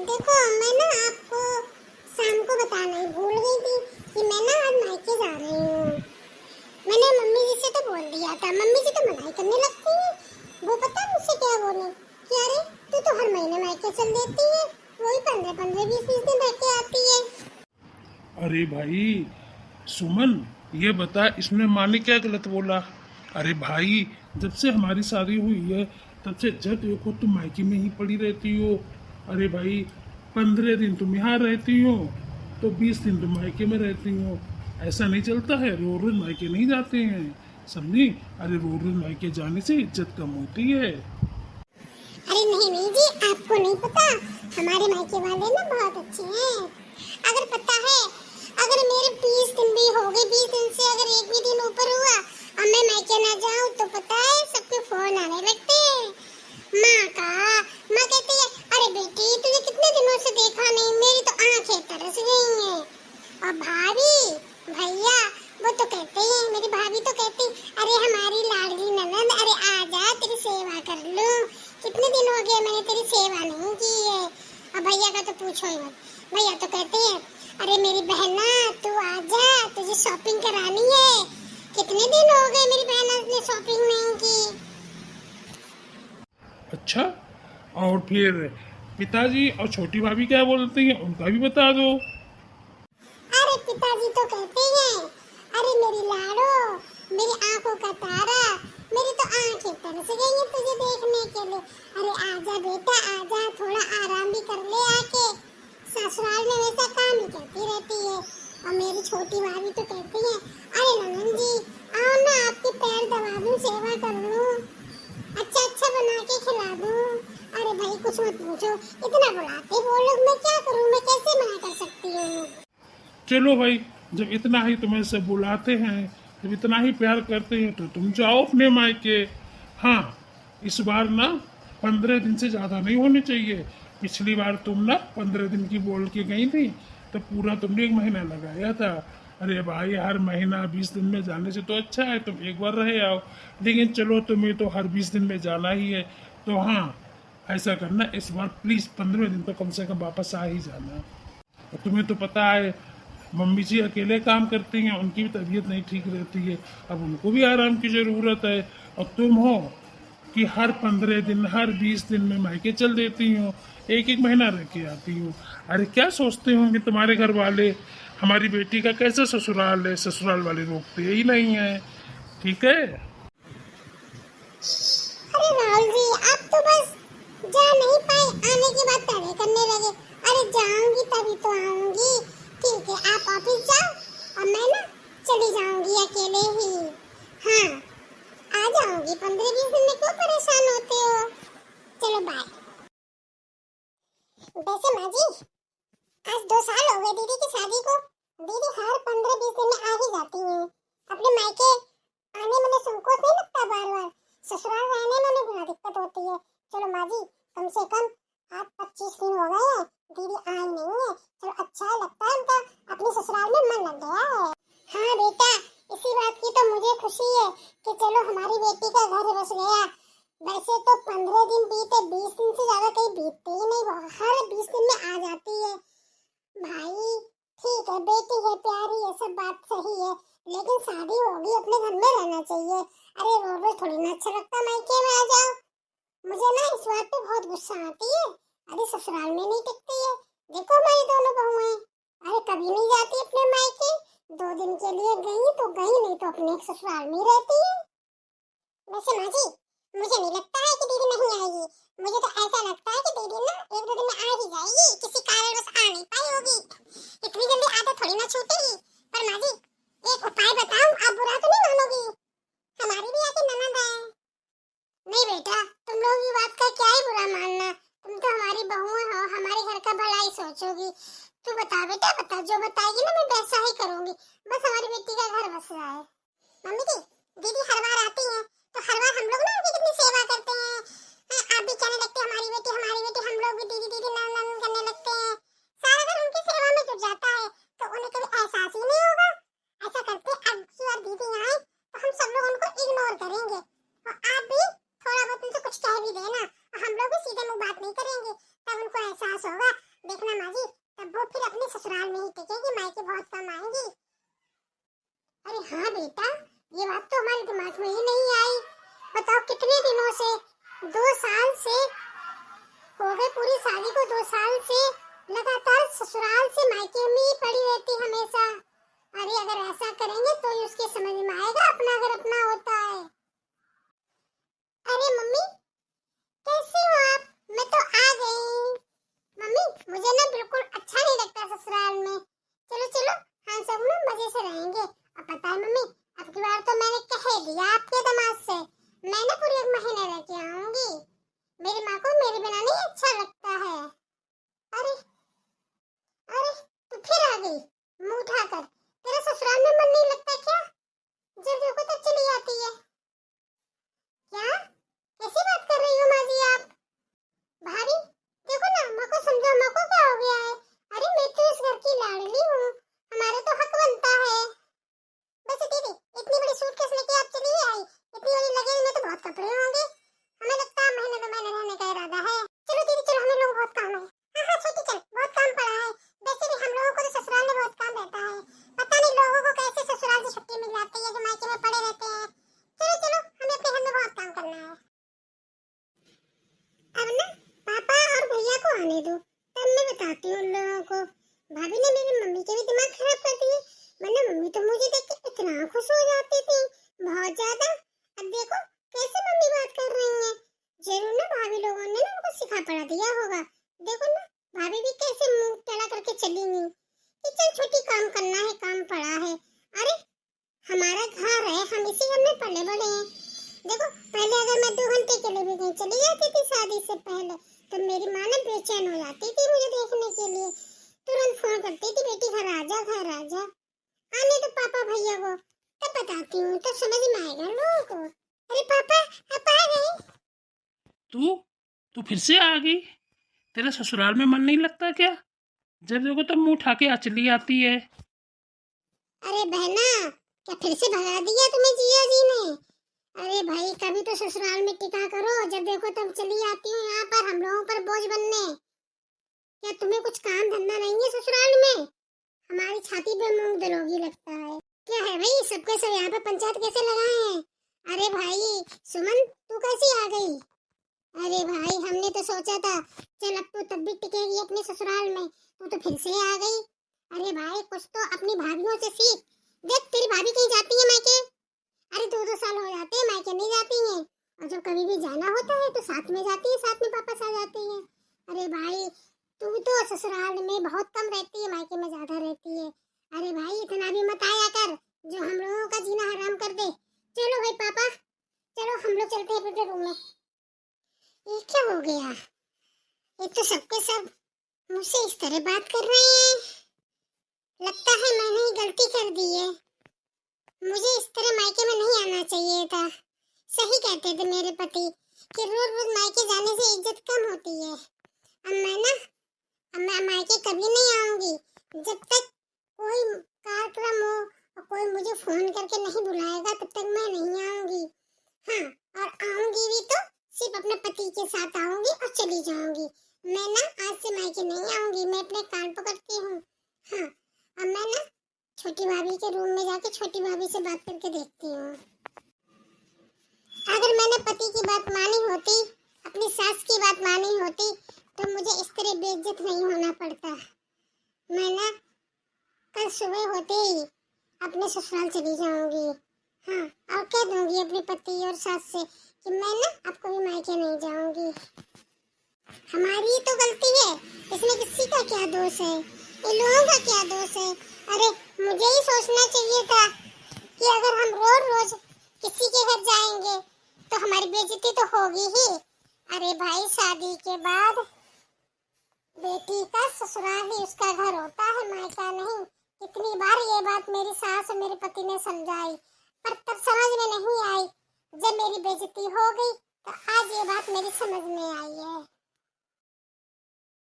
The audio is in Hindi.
देखो मैं ना आपको शाम को बताना ही भूल गई थी कि मैं ना आज मायके जा रही हूँ। मैंने मम्मी जी से तो बोल दिया था, मम्मी जी तो मनाई करने लगती है। वो पता मुझसे क्या बोले कि अरे तू तो हर महीने मायके चल देती है, वही 15-15 20-20 दिन रह के आती है। अरे भाई सुमन, ये बता इसमें माँ ने क्या गलत बोला? अरे भाई, जब से हमारी शादी हुई है तब से जब देखो तुम मायके में ही पड़ी रहती हो। अरे भाई, 15 दिन तुम यहाँ रहती हो तो 20 दिन तुम मायके में रहती हो। ऐसा नहीं चलता है, रोज रोज मायके नहीं जाते हैं, समझी? अरे रोज रोज मायके जाने से इज्जत कम होती है। अरे नहीं नहीं जी, आपको नहीं पता, हमारे मायके वाले ना बहुत अच्छे हैं। अगर पता है, अगर मेरे 20 दिन भी हो गए, 20 दिन से अगर एक भी दिन ऊपर हुआ और मैं मायके ना जाऊं तो पता है सबके फोन आने लगते हैं। माँ कहती है अरे बेटी तुझे कितने दिनों से देखा नहीं, मेरी तो आंखें तरस गई हैं। और भाभी भैया वो तो कहते हैं, मेरी भाभी तो कहती अरे हमारी लाडली ननद, अरे आजा तेरी सेवा कर लूं, कितने दिन हो गए मैंने तेरी सेवा नहीं की है। और भैया का तो पूछो ही मत, भैया तो कहते हैं अरे मेरी बहना तू आजा, तुझे शॉपिंग करानी है, कितने दिन हो गए मेरी बहना ने शॉपिंग नहीं की। अच्छा, और फिर पिताजी और छोटी भाभी क्या बोलती हैं, उनका भी बता दो। अरे पिताजी तो कहते हैं अरे मेरी लाडो, मेरी आंखों का तारा, मेरी तो आंखें तरस गई हैं तुझे देखने के लिए, अरे आजा बेटा आजा, थोड़ा आराम भी कर ले आके, ससुराल में वैसा काम ही करती रहती है। और मेरी छोटी भाभी तो कहती है अरे नंदन जी आओ ना, आपके पैर दबा दूं, सेवा कर लूं, अच्छा अच्छा बना के खिला दूं। अरे भाई कुछ मत पूछो, इतना बुलाते वो लोग, मैं क्या करूं, मैं कैसे मना कर सकती हूँ। चलो भाई, जब इतना ही तुम्हें सब बुलाते हैं, जब इतना ही प्यार करते हैं तो तुम जाओ अपने मायके। हाँ, इस बार ना 15 दिन से ज़्यादा नहीं होने चाहिए। पिछली बार तुम ना 15 दिन की बोल के गई थी तो पूरा तुमने 1 महीना लगाया था। अरे भाई, हर महीना 20 दिन में जाने से तो अच्छा है तुम एक बार रह आओ, लेकिन चलो तुम्हें तो हर 20 दिन में जाना ही है। तो हाँ, ऐसा करना, इस बार प्लीज़ 15 दिन तो कम से कम वापस आ ही जाना। और तुम्हें तो पता है मम्मी जी अकेले काम करती हैं, उनकी भी तबीयत नहीं ठीक रहती है, अब उनको भी आराम की ज़रूरत है। और तुम हो कि हर 15 दिन हर 20 दिन में मायके चल देती हो, एक एक महीना रह के आती हो। अरे क्या सोचते होंगे तुम्हारे घर वाले, हमारी बेटी का कैसा ससुराल है? ससुराल वाले रोकते ही नहीं हैं, ठीक है? अरे राहुल जी आप तो बस जा नहीं पाए, आने की बात पहले करने लगे। अरे जाऊंगी तभी तो आऊंगी, ठीक है आप ऑफिस जाओ और मैं ना चली जाऊंगी अकेले ही। हाँ आ जाऊंगी, 15-20 दिन में क्यों परेशान होते हो, चलो बाय। वैसे माँ जी आज 2 साल हो गए दीदी की शादी को, दीदी हर 15-20 दिन में आ ही जाती हैं। अपने मायके आने में संकोच नहीं लगता, बार बार ससुराल रहने में उन्हें बड़ा दिक्कत होती है। चलो माँ जी कम से कम आज 25 दिन हो गए हैं दीदी आई नहीं है, चलो अच्छा लगता है, उनका अपने ससुराल में मन लग गया है। हाँ बेटा इसी बात की तो मुझे खुशी है कि चलो हमारी बेटी का घर बस गया। वैसे तो 15 दिन बीते, 20 दिन से ज्यादा कहीं बीतते ही नहीं, हर 20 दिन में आ जाती है। भाई ठीक है बेटी है प्यारी है, सब बात सही है, लेकिन शादी होगी अपने घर में रहना चाहिए। अरे रोज रोज थोड़ी ना अच्छा लगता मायके में आ जाओ। मुझे ना इस बात पे बहुत गुस्सा आती है, अरे ससुराल में नहीं टिकती है। देखो हमारी दोनों बहुएं, अरे कभी नहीं जाती अपने मायके, 2 दिन के लिए गई तो गई, नहीं तो अपने ससुराल में ही रहती है। वैसे माँ जी मुझे नहीं लगता है कि दीदी नहीं आएगी, मुझे तो ऐसा लगता है कि दीदी ना 1-2 दिन में आ ही जाएगी, किसी कारणवश आ नहीं पाई होगी, इतनी जल्दी आदत थोड़ी ना छूटेगी। पर माँ जी एक उपाय बताऊं, आप बुरा तो नहीं मानोगी, हमारी भी आके ननद है। नहीं बेटा तुम लोगों की बात का क्या ही बुरा मानना, तुम तो हमारी बहुएं हो, हमारे घर का भला ही सोचोगी। तू बता बेटा बता, जो बताएगी ना मैं वैसा ही करूंगी, बस हमारी बेटी का घर बस जाए। मम्मी जी दीदी हर बार आती हैं तो हर बार हम लोग ना उनकी कितनी सेवा करते हैं, आप भी कहने लगते हैं हमारी बेटी, हम लोग भी दीदी दीदी नाम नाम करने लगते हैं। सारा दिन उनकी सेवा में जुट जाता है तो उन्हें कभी एहसास ही नहीं होगा। ऐसा करते अब की बार दीदी आए तो हम सब लोग उनको इग्नोर करेंगे, और आप भी थोड़ा बहुत उनसे कुछ कह भी देना, और हम लोग भी सीधे मुंह बात नहीं करेंगे, तब उनको एहसास होगा वो फिर अपने ससुराल में ही टिकेगी, मायके बहुत कम आएंगी। अरे हाँ बेटा, ये बात तो हमारे दिमाग में ही नहीं आई। बताओ कितने दिनों से, 2 साल से हो गए पूरी शादी को, 2 साल से लगातार ससुराल से मायके में ही पड़ी रहती हमेशा। अरे अगर ऐसा करेंगे तो ही उसके समझ में आएगा अपना घर अपना होता है। अरे मम्मी कैसे हो आप? मैं तो आ गई। मम्मी मुझे ना बिल्कुल अच्छा नहीं लगता ससुराल में। चलो चलो हम सब ना मजे से रहेंगे। अब पता है मम्मी, अब की बार तो मैंने कह दिया आपके दामाद से, मैं ना पूरे 1 महीने रह के आऊंगी। मेरी माँ को मेरे बिना नहीं अच्छा लगता है। अरे अरे तू फिर आ गई मुंह उठाकर। तेरा ससुराल में मन नहीं लगता क्या? जब देखो तब चली आती है। क्या कैसी बात कर रही हो माँ जी आप? भाभी देखो ना, माँ को समझो, माँ को क्या हो गया है? अरे मैं तो इस घर की लाडली हूँ, हमारा तो हक बनता है। वैसे दीदी इतनी बड़ी सूटकेस लेके आप चली आई, इतनी बड़ी लगेज में तो बहुत कपड़े होंगे। हमें लगता है महीने 2 महीने रहने का इरादा है। चलो दीदी चलो, हमें लोग बहुत काम है। हाँ हाँ छोटी चल, बहुत काम पड़ा है। वैसे भी हम लोगों को तो ससुराल में बहुत काम रहता है। पता नहीं लोगों को कैसे ससुराल से छुट्टी मिल जाती है जो मायके में पड़े रहते हैं। चलो चलो, हमें अपने घर में बहुत काम करना है। अब ना पापा और भैया को आने दो, तब मैं बताती हूँ उन लोगों को। भाभी ने मेरी मम्मी के भी दिमाग खराब कर दिए, वरना मम्मी तो मुझे देख के इतना खुश हो जाती थी, बहुत ज्यादा। अब देखो कैसे मम्मी बात कर रही हैं। जरूर ना भाभी लोगों ने ना उनको सिखा पढ़ा दिया होगा। देखो ना भाभी भी कैसे मुंह टेढ़ा करके चली गई कि चल छोटी काम करना है, काम पड़ा है। अरे हमारा घर है, हम इसी घर में पले बड़े हैं। देखो पहले अगर मैं 2 घंटे के लिए भी कहीं चली जाती थी शादी से पहले, तो मेरी माँ ना बेचैन हो जाती थी मुझे देखने के लिए, तुरंत फोन करती थी बेटी घर आ जा, घर आ जा। आने तो पापा भैया को, तब बताती हूँ, तब समझ में आएगा लोगों को। अरे पापा आप आ गए? तू तू फिर से आ गई? तेरे ससुराल में मन नहीं लगता क्या? जब देखो तब मुंह उठा के चली आती है। अरे बहना, क्या फिर से भगा दिया तुम्हें जिया जी ने? अरे भाई कभी तो ससुराल में टिका करो, जब देखो तब चली आती हो यहाँ पर हम लोगों पर बोझ बनने। क्या तुम्हें कुछ काम धंधा नहीं है ससुराल में? हमारी छाती पे मूंग दलोगी लगता है। क्या है भाई, सबके सब यहाँ पे पंचायत कैसे लगाए हैं? अरे भाई सुमन तू कैसी आ गई? अरे भाई हमने तो सोचा था चल अब तू तब भी टिकेगी अपने ससुराल में, तू तो फिर से आ गई। अरे भाई कुछ तो अपनी भाभीयों से सीख। देख तेरी भाभी कहीं जाती है मायके, अरे 2-2 साल हो जाते हैं मायके नहीं जाती हैं, और जब कभी भी जाना होता है तो साथ में जाती है, साथ में वापस आ जाती है। अरे भाई तू तो ससुराल में बहुत कम रहती है, मायके में ज्यादा रहती है। अरे भाई इतना भी मत आया कर जो हम लोगों का जीना हराम कर दे। चलो भाई पापा, चलो हम लोग चलते हैं अपने रूम में। ये क्या हो गया? ये तो सबके सब मुझसे इस तरह बात कर रहे हैं, लगता है मैंने ही गलती कर दी है। मुझे इस तरह मायके में नहीं आना चाहिए था। सही कहते थे मेरे पति कि रोज रोज मायके जाने से इज्जत कम होती है। अब मैं मायके कभी नहीं आऊंगी जब तक कोई कार्यक्रम हो और कोई मुझे फोन करके नहीं बुलाएगा, तब तक मैं नहीं आऊंगी। हाँ, और आऊंगी भी तो सिर्फ अपने पति के साथ आऊंगी और चली जाऊंगी। मैं ना आज से मायके नहीं आऊंगी, मैं अपने कान पकड़ती हूँ। हाँ, अब मैं ना छोटी भाभी के रूम में जाके छोटी भाभी से बात करके देखती हूँ। अगर मैंने पति की बात मानी होती, अपनी सास की बात मानी होती, तो मुझे इस तरह बेइज्जत नहीं होना पड़ता। मैं ना कल सुबह होते ही अपने ससुराल चली जाऊंगी। हाँ, और कह दूंगी अपने पति और सास से कि मैं ना आपको भी मायके नहीं जाऊंगी। हमारी तो गलती है, इसमें किसी का क्या दोष है? इन लोगों का क्या दोष है? अरे मुझे ही सोचना चाहिए था कि अगर हम रोज रोज किसी के घर जाएंगे तो हमारी बेइज्जती तो होगी ही। अरे भाई शादी के बाद बेटी का ससुराल ही उसका घर होता है, मायका नहीं। कितनी बार ये बात मेरी सास और मेरे पति ने समझाई, पर तब समझ में नहीं आई। जब मेरी बेइज्जती हो गई तो आज ये बात मेरी समझ में आई है।